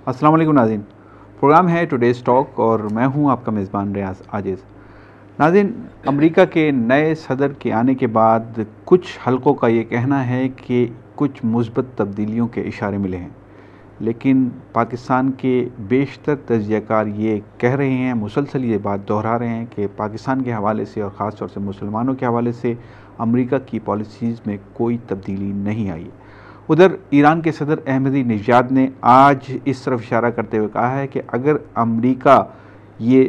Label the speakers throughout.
Speaker 1: अस्सलाम वालेकुम नाज़रीन। प्रोग्राम है टुडेज़ टॉक और मैं हूं आपका मेज़बान रियाज आजिज़। नाज़रीन, अमेरिका के नए सदर के आने के बाद कुछ हलकों का ये कहना है कि कुछ मुस्बत तब्दीलियों के इशारे मिले हैं, लेकिन पाकिस्तान के बेशतर तजज़ियाकार ये कह रहे हैं, मुसलसल ये बात दोहरा रहे हैं कि पाकिस्तान के हवाले से और ख़ास तौर से मुसलमानों के हवाले से अमेरिका की पॉलिसीज़ में कोई तब्दीली नहीं आई है। उधर ईरान के सदर अहमदी निजाद ने आज इस तरफ इशारा करते हुए कहा है कि अगर अमेरिका ये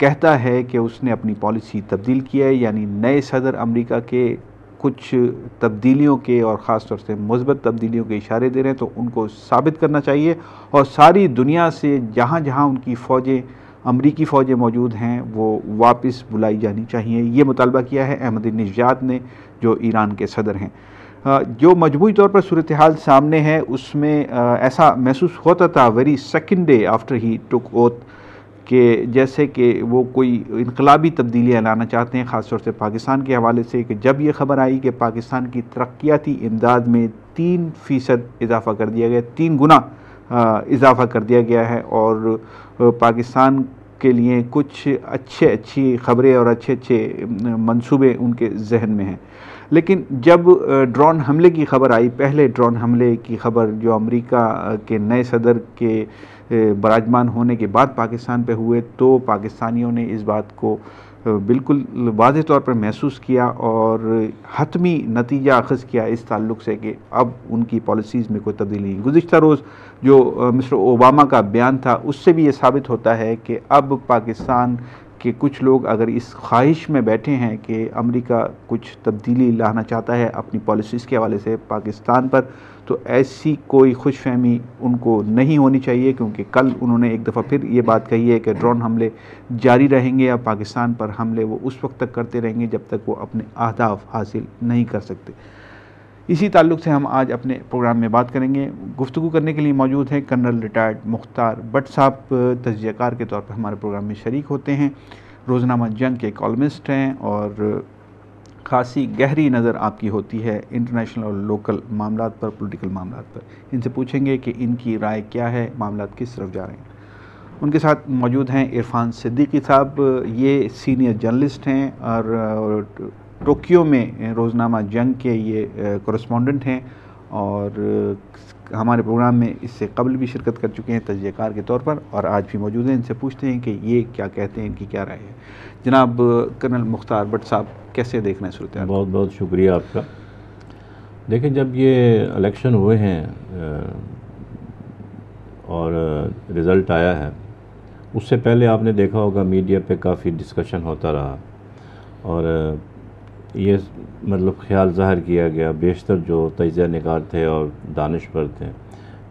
Speaker 1: कहता है कि उसने अपनी पॉलिसी तब्दील की है, यानी नए सदर अमेरिका के कुछ तब्दीलियों के और ख़ास तौर से मुस्बत तब्दीलियों के इशारे दे रहे हैं, तो उनको साबित करना चाहिए और सारी दुनिया से जहाँ जहाँ उनकी फ़ौजें, अमरीकी फ़ौजें मौजूद हैं, वो वापस बुलाई जानी चाहिए। ये मुतालबा किया है अहमदी निजाद ने, जो ईरान के सदर हैं। जो मजमूई तौर पर सूरत हाल सामने है उसमें ऐसा महसूस होता था very second day after he took oath कि जैसे कि वो कोई इनकलाबी तब्दीलियाँ लाना चाहते हैं, ख़ास तौर से पाकिस्तान के हवाले से, कि जब ये ख़बर आई कि पाकिस्तान की तरक्याती इमदाद में 3% इजाफ़ा कर दिया गया, 3 गुना इजाफ़ा कर दिया गया है और पाकिस्तान के लिए कुछ अच्छी ख़बरें और अच्छे मंसूबे उनके जहन में हैं। लेकिन जब ड्रोन हमले की ख़बर आई, पहले ड्रोन हमले की ख़बर जो अमेरिका के नए सदर के बराजमान होने के बाद पाकिस्तान पे हुए, तो पाकिस्तानियों ने इस बात को बिल्कुल वाज़ेह तौर पर महसूस किया और हतमी नतीजा अख़ज़ किया इस ताल्लुक़ से कि अब उनकी पॉलिसीज़ में कोई तब्दीली नहीं। गुज़िश्ता रोज़ जो मिस्टर ओबामा का बयान था, उससे भी ये साबित होता है कि अब पाकिस्तान कि कुछ लोग अगर इस ख्वाहिश में बैठे हैं कि अमेरिका कुछ तब्दीली लाना चाहता है अपनी पॉलिसीज़ के हवाले से पाकिस्तान पर, तो ऐसी कोई खुशफहमी उनको नहीं होनी चाहिए, क्योंकि कल उन्होंने एक दफ़ा फिर ये बात कही है कि ड्रोन हमले जारी रहेंगे या पाकिस्तान पर हमले वो उस वक्त तक करते रहेंगे जब तक वो अपने अहदाफ हासिल नहीं कर सकते। इसी ताल्लुक़ से हम आज अपने प्रोग्राम में बात करेंगे। गुफ्तगू करने के लिए मौजूद हैं कर्नल रिटायर्ड मुख्तार भट्ट साहब, तजज़ियाकार के तौर पर हमारे प्रोग्राम में शरीक होते हैं, रोज़नामा जंग के कॉलमिस्ट हैं और ख़ासी गहरी नज़र आपकी होती है इंटरनेशनल और लोकल मामलात पर, पॉलिटिकल मामलात पर। इनसे पूछेंगे कि इनकी राय क्या है, मामलात किस तरफ जा रहे हैं। उनके साथ मौजूद हैं इरफान सिद्दीकी साहब, ये सीनियर जर्नलिस्ट हैं और टोक्यो में रोज़नामा जंग के ये कॉरेस्पॉन्डेंट हैं और हमारे प्रोग्राम में इससे कबल भी शिरकत कर चुके हैं तजज़ियाकार के तौर पर, और आज भी मौजूद हैं। इनसे पूछते हैं कि ये क्या कहते हैं, इनकी क्या राय है। जनाब कर्नल मुख्तार भट्ट साहब, कैसे देख रहे हैं सूरत हाल?
Speaker 2: बहुत बहुत शुक्रिया आपका। देखिए, जब ये इलेक्शन हुए हैं और रिज़ल्ट आया है, उससे पहले आपने देखा होगा मीडिया पे काफ़ी डिस्कशन होता रहा और ये मतलब ख्याल ज़ाहिर किया गया, बेशतर जो तजिया निगार थे और दानिशवर थे,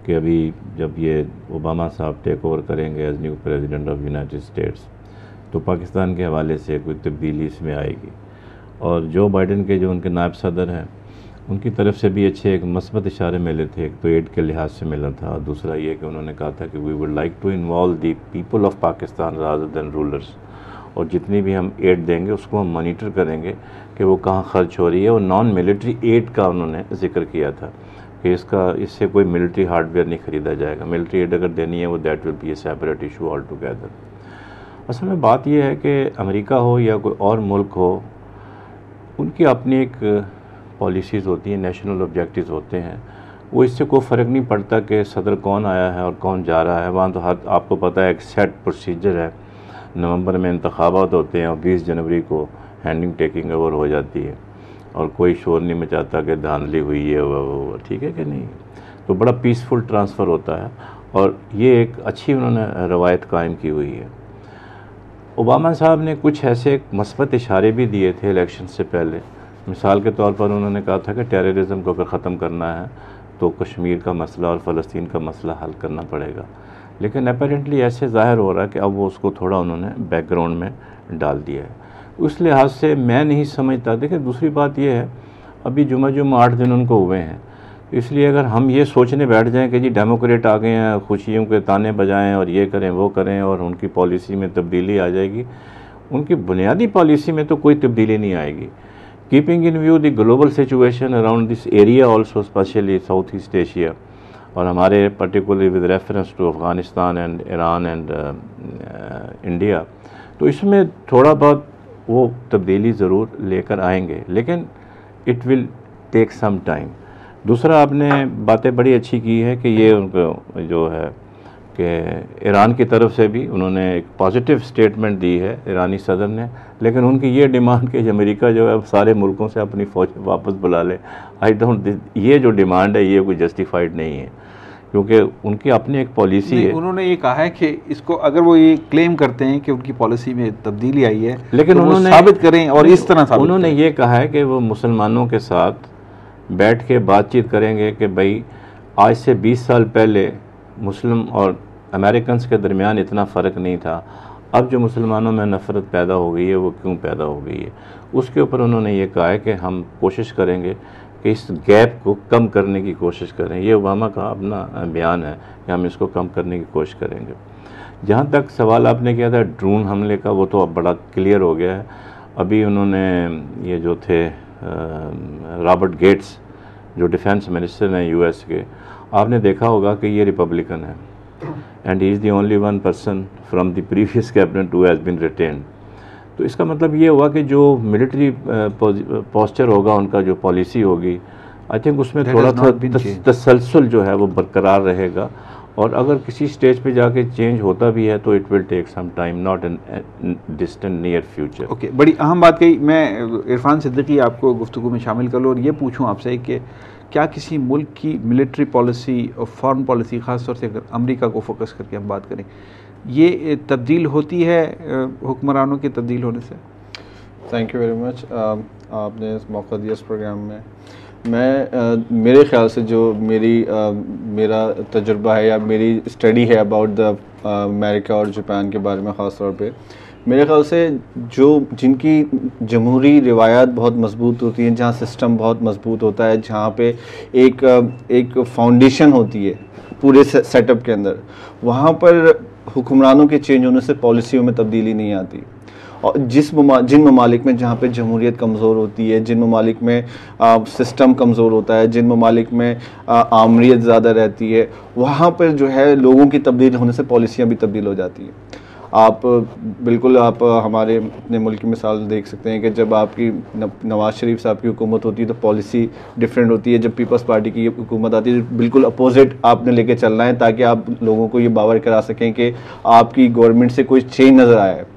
Speaker 2: कि अभी जब ये ओबामा साहब टेक ओवर करेंगे as new president of United States, तो पाकिस्तान के हवाले से कोई तब्दीली इसमें आएगी। और जो बाइडन के जो उनके नायब सदर हैं, उनकी तरफ से भी अच्छे एक मस्बत इशारे मिले थे। एक तो एड के लिहाज से मिला था और दूसरा ये कि उन्होंने कहा था कि we would like to involve the people of Pakistan rather than rulers, और जितनी भी हम एड देंगे उसको हम मॉनिटर करेंगे कि वो कहाँ ख़र्च हो रही है। और नॉन मिलिट्री एड का उन्होंने ज़िक्र किया था कि इससे कोई मिलिट्री हार्डवेयर नहीं ख़रीदा जाएगा। मिलिट्री एड अगर देनी है वो that will be A separate issue all together. असल में बात यह है कि अमेरिका हो या कोई और मुल्क हो, उनकी अपनी एक पॉलिसीज़ होती हैं, नेशनल ऑब्जेक्टिव्स होते हैं। वो इससे कोई फ़र्क नहीं पड़ता कि सदर कौन आया है और कौन जा रहा है। वहाँ तो हर आपको पता है एक सेट प्रोसीजर है। नवंबर में इंतखाबात होते हैं और 20 जनवरी को हैंडिंग टेकिंग ओवर हो जाती है और कोई शोर नहीं मचाता कि धांधली हुई है वो, ठीक है कि नहीं। तो बड़ा पीसफुल ट्रांसफ़र होता है और ये एक अच्छी उन्होंने रवायत कायम की हुई है। ओबामा साहब ने कुछ ऐसे मस्बत इशारे भी दिए थे इलेक्शन से पहले। मिसाल के तौर पर उन्होंने कहा था कि टेररिज्म को अगर ख़त्म करना है तो कश्मीर का मसला और फ़लस्तीन का मसला हल करना पड़ेगा। लेकिन अपेरेंटली ऐसे ज़ाहिर हो रहा है कि अब वो उसको थोड़ा उन्होंने बैकग्राउंड में डाल दिया है। उस लिहाज से मैं नहीं समझता। देखिए, दूसरी बात यह है, अभी जुमा 8 दिन उनको हुए हैं, इसलिए अगर हम ये सोचने बैठ जाएं कि जी डेमोक्रेट आ गए हैं, खुशियों के ताने बजाएं और ये करें वो करें और उनकी पॉलिसी में तब्दीली आ जाएगी, उनकी बुनियादी पॉलिसी में तो कोई तब्दीली नहीं आएगी। Keeping in view the global situation around this area also, specially South East Asia, और हमारे particularly with reference to Afghanistan and Iran and India, तो इसमें थोड़ा बहुत वो तब्दीली ज़रूर लेकर आएंगे, लेकिन it will take some time. दूसरा, आपने बातें बड़ी अच्छी की है कि ये उनको जो है कि ईरान की तरफ से भी उन्होंने एक पॉजिटिव स्टेटमेंट दी है ईरानी सदर ने, लेकिन उनकी ये डिमांड कि अमेरिका जो है सारे मुल्कों से अपनी फ़ौज वापस बुला ले, आई डोंट, ये जो डिमांड है ये कोई जस्टिफाइड नहीं है, क्योंकि उनकी अपनी एक पॉलिसी है।
Speaker 1: उन्होंने ये कहा है कि इसको, अगर वो ये क्लेम करते हैं कि उनकी पॉलिसी में तब्दीली आई है,
Speaker 2: लेकिन
Speaker 1: तो
Speaker 2: उन्होंने
Speaker 1: साबित करें, और इस तरह साबित
Speaker 2: उन्होंने
Speaker 1: करें।
Speaker 2: ये कहा है कि वो मुसलमानों के साथ बैठ के बातचीत करेंगे कि भाई आज से 20 साल पहले मुस्लिम और अमेरिकन्स के दरमियान इतना फ़र्क नहीं था, अब जो मुसलमानों में नफ़रत पैदा हो गई है वो क्यों पैदा हो गई है। उसके ऊपर उन्होंने ये कहा है कि हम कोशिश करेंगे कि इस गैप को कम करने की कोशिश करें। ये ओबामा का अपना बयान है कि हम इसको कम करने की कोशिश करेंगे। जहाँ तक सवाल आपने किया था ड्रोन हमले का, वो तो अब बड़ा क्लियर हो गया है। अभी उन्होंने ये जो थे रॉबर्ट गेट्स जो डिफेंस मिनिस्टर हैं यूएस के, आपने देखा होगा कि ये रिपब्लिकन है and he is the only one person from the previous cabinet who has been retained. तो इसका मतलब ये हुआ कि जो मिलिट्री पोस्चर होगा उनका, जो पॉलिसी होगी, आई थिंक उसमें थोड़ा सा तसलसल जो है वो बरकरार रहेगा, और अगर किसी स्टेज पे जाके चेंज होता भी है तो it will take some time, not in distant near future.
Speaker 1: Okay, बड़ी अहम बात कही। मैं इरफान सिद्दीकी आपको गुफ्तगू में शामिल कर लूँ और ये पूछूँ आपसे कि क्या किसी मुल्क की मिलिट्री पॉलिसी और फॉरेन पॉलिसी, ख़ास तौर से अगर अमेरिका को फोकस करके हम बात करें, ये तब्दील होती है हुक्मरानों के तब्दील होने से?
Speaker 3: थैंक यू वेरी मच, आपने इस मौका दिया इस प्रोग्राम में। मेरे ख्याल से जो मेरा तजुर्बा है या मेरी स्टडी है अबाउट द अमेरिका और जापान के बारे में ख़ास तौर पे, मेरे ख्याल से जिनकी जमहूरी रिवायात बहुत मजबूत होती हैं, जहाँ सिस्टम बहुत मजबूत होता है, जहाँ पे एक फाउंडेशन होती है पूरे सेटअप के अंदर, वहाँ पर हुक्मरानों के चेंज होने से पॉलिसियों में तब्दीली नहीं आती। और जिन ममालिक में जहाँ पे जमहूरियत कमज़ोर होती है, जिन ममालिक में सिस्टम कमज़ोर होता है, जिन ममालिक में आमरीत ज़्यादा रहती है, वहाँ पर जो है लोगों की तब्दील होने से पॉलिसियाँ भी तब्दील हो जाती हैं। आप हमारे अपने मुल्क की मिसाल देख सकते हैं कि जब आपकी नवाज़ शरीफ साहब की हुकूमत होती है तो पॉलिसी डिफरेंट होती है। जब पीपल्स पार्टी की हुकूमत आती है बिल्कुल अपोजिट आपने लेके चलना है, ताकि आप लोगों को ये बावर करा सकें कि आपकी गवर्नमेंट से कोई चेंज नज़र आया है।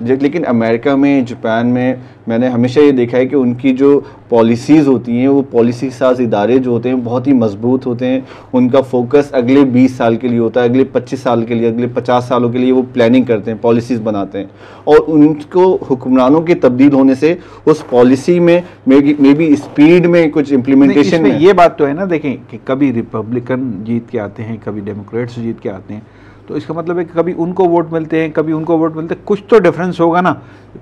Speaker 3: लेकिन अमेरिका में, जापान में मैंने हमेशा ये देखा है कि उनकी जो पॉलिसीज़ होती हैं, वो पॉलिसी साज इदारे जो होते हैं बहुत ही मजबूत होते हैं। उनका फोकस अगले 20 साल के लिए होता है, अगले 25 साल के लिए, अगले 50 सालों के लिए वो प्लानिंग करते हैं, पॉलिसीज़ बनाते हैं, और उनको हुक्मरानों के तब्दील होने से उस पॉलिसी में मे बी स्पीड में कुछ इम्प्लीमेंटेशन में
Speaker 1: ये बात तो है ना, देखें कि कभी रिपब्लिकन जीत के आते हैं, कभी डेमोक्रेट्स जीत के आते हैं, तो इसका मतलब है कि कभी उनको वोट मिलते हैं, कभी उनको वोट मिलते हैं, कुछ तो डिफरेंस होगा ना।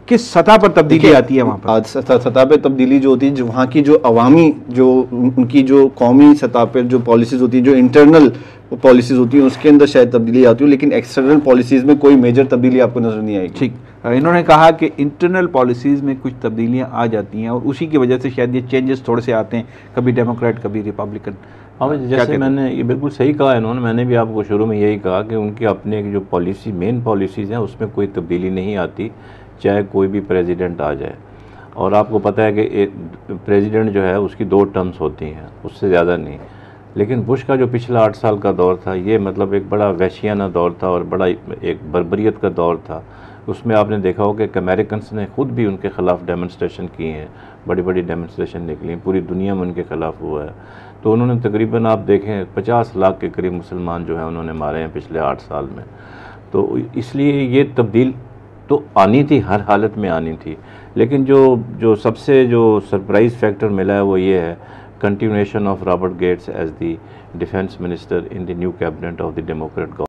Speaker 1: किस सतह पर तब्दीली आती है वहाँ पर?
Speaker 3: सतह पे तब्दीली जो होती है, जो वहाँ की जो अवामी, जो उनकी जो कौमी सतह पर जो पॉलिसीज़ होती है, जो इंटरनल पॉलिसीज़ होती हैं, उसके अंदर शायद तब्दीली आती है, लेकिन एक्सटर्नल पॉलिसीज़ में कोई मेजर तब्दीली आपको नज़र नहीं आएगी।
Speaker 1: ठीक, इन्होंने कहा कि इंटरनल पॉलिसीज़ में कुछ तब्दीलियाँ आ जाती हैं और उसी की वजह से शायद ये चेंजेस थोड़े से आते हैं, कभी डेमोक्रेट कभी रिपब्लिकन।
Speaker 2: हाँ, जैसे मैंने ये बिल्कुल सही कहा इन्होंने, मैंने भी आपको शुरू में यही कहा कि उनकी अपने जो पॉलिसी, मेन पॉलिसीज़ हैं, उसमें कोई तब्दीली नहीं आती, चाहे कोई भी प्रेसिडेंट आ जाए। और आपको पता है कि प्रेसिडेंट जो है उसकी 2 टर्म्स होती हैं, उससे ज़्यादा नहीं। लेकिन बुश का जो पिछला 8 साल का दौर था, ये मतलब एक बड़ा वहशियाना दौर था और बड़ा एक बर्बरियत का दौर था। उसमें आपने देखा हो कि अमेरिकन्स ने ख़ुद भी उनके ख़िलाफ़ डेमोन्स्ट्रेशन किए हैं, बड़ी बड़ी डेमोन्स्ट्रेशन निकली, पूरी दुनिया में उनके ख़िलाफ़ हुआ है। तो उन्होंने तकरीबन, आप देखें, 50 लाख के करीब मुसलमान जो हैं उन्होंने मारे हैं पिछले 8 साल में। तो इसलिए ये तब्दील तो आनी थी, हर हालत में आनी थी। लेकिन जो सबसे जो सरप्राइज़ फैक्टर मिला है वो ये है, continuation of Robert Gates as the defence minister in the new cabinet of the Democrat government.